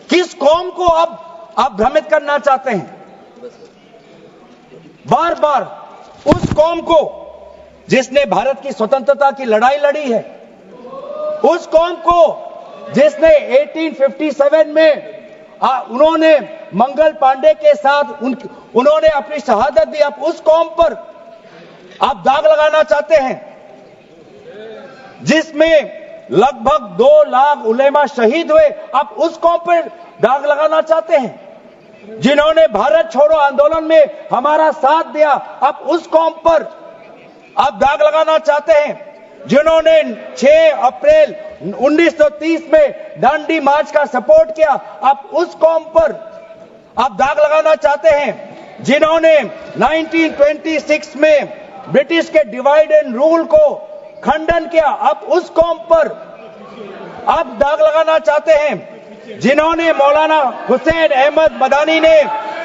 किस कौम को आप भ्रमित करना चाहते हैं? बार बार उस कौम को जिसने भारत की स्वतंत्रता की लड़ाई लड़ी है, उस कौम को जिसने 1857 में उन्होंने मंगल पांडे के साथ उन्होंने अपनी शहादत दी, आप उस कौम पर आप दाग लगाना चाहते हैं जिसमें लगभग 2 लाख उलेमा शहीद हुए। आप उस कौम पर दाग लगाना चाहते हैं जिन्होंने भारत छोड़ो आंदोलन में हमारा साथ दिया। आप उस कौम पर आप दाग लगाना चाहते हैं जिन्होंने 6 अप्रैल 1930 में दांडी मार्च का सपोर्ट किया। आप उस कौम पर आप दाग लगाना चाहते हैं जिन्होंने 1926 में ब्रिटिश के डिवाइड एंड रूल को खंडन किया। आप उस कौम पर आप दाग लगाना चाहते हैं जिन्होंने मौलाना हुसैन अहमद मदानी ने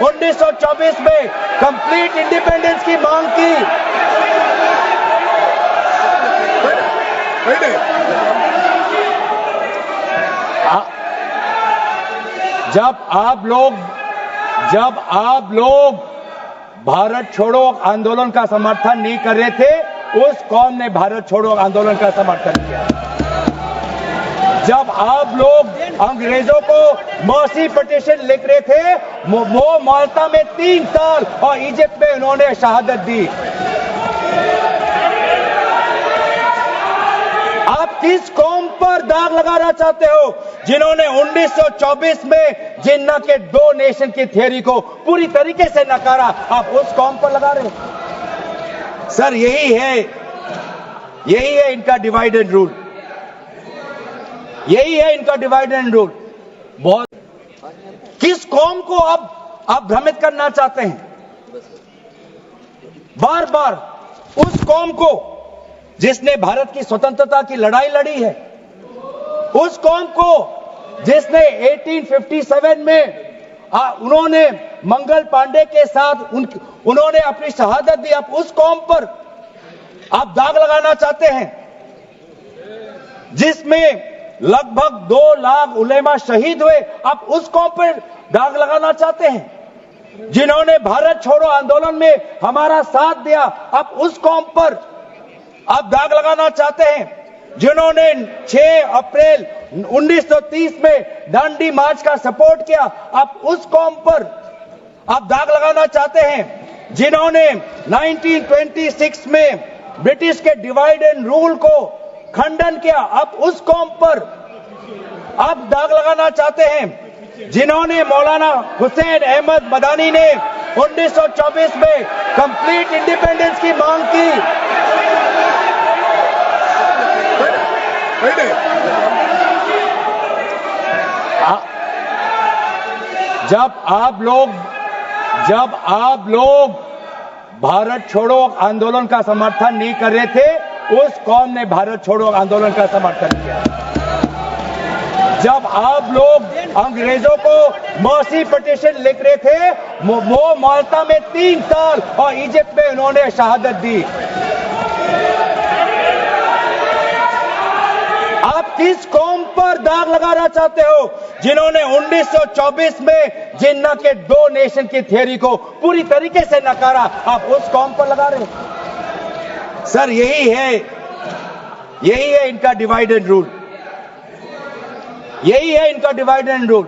1924 में कंप्लीट इंडिपेंडेंस की मांग की। जब आप लोग भारत छोड़ो आंदोलन का समर्थन नहीं कर रहे थे, उस कौम ने भारत छोड़ो आंदोलन का समर्थन किया। जब आप लोग अंग्रेजों को मर्सी पिटीशन लिख रहे थे, वो माल्टा में 3 साल और इजिप्ट में उन्होंने शहादत दी। आप किस कौम पर दाग लगाना चाहते हो जिन्होंने 1924 में जिन्ना के 2 नेशन की थियरी को पूरी तरीके से नकारा? आप उस कौम पर लगा रहे हो। सर, यही है इनका डिवाइड एंड रूल। यही है इनका डिवाइड एंड रूल। बहुत किस कौम को आप भ्रमित करना चाहते हैं? बार बार उस कौम को जिसने भारत की स्वतंत्रता की लड़ाई लड़ी है, उस कौम को जिसने 1857 में उन्होंने मंगल पांडे के साथ उन्होंने अपनी शहादत दी। आप उस कौम पर आप दाग लगाना चाहते हैं जिसमें लगभग 2 लाख उलेमा शहीद हुए। आप उस कौम पर दाग लगाना चाहते हैं जिन्होंने भारत छोड़ो आंदोलन में हमारा साथ दिया। आप उस कौम पर आप दाग लगाना चाहते हैं जिन्होंने 6 अप्रैल 1930 में दांडी मार्च का सपोर्ट किया। आप उस कौम पर आप दाग लगाना चाहते हैं जिन्होंने 1926 में ब्रिटिश के डिवाइड एंड रूल को खंडन किया। आप उस कौम पर आप दाग लगाना चाहते हैं जिन्होंने मौलाना हुसैन अहमद मदानी ने 1924 में कंप्लीट इंडिपेंडेंस की मांग की। जब आप लोग भारत छोड़ो आंदोलन का समर्थन नहीं कर रहे थे, उस कौम ने भारत छोड़ो आंदोलन का समर्थन किया। जब आप लोग अंग्रेजों को मर्सी पिटीशन लिख रहे थे, वो माल्टा में 3 साल और इजिप्ट में उन्होंने शहादत दी। आप किस कौम पर दाग लगाना चाहते हो जिन्होंने 1924 में जिन्ना के 2 नेशन की थियरी को पूरी तरीके से नकारा? आप उस कौम पर लगा रहे हो। सर, यही है इनका डिवाइड एंड रूल। यही है इनका डिवाइड एंड रूल।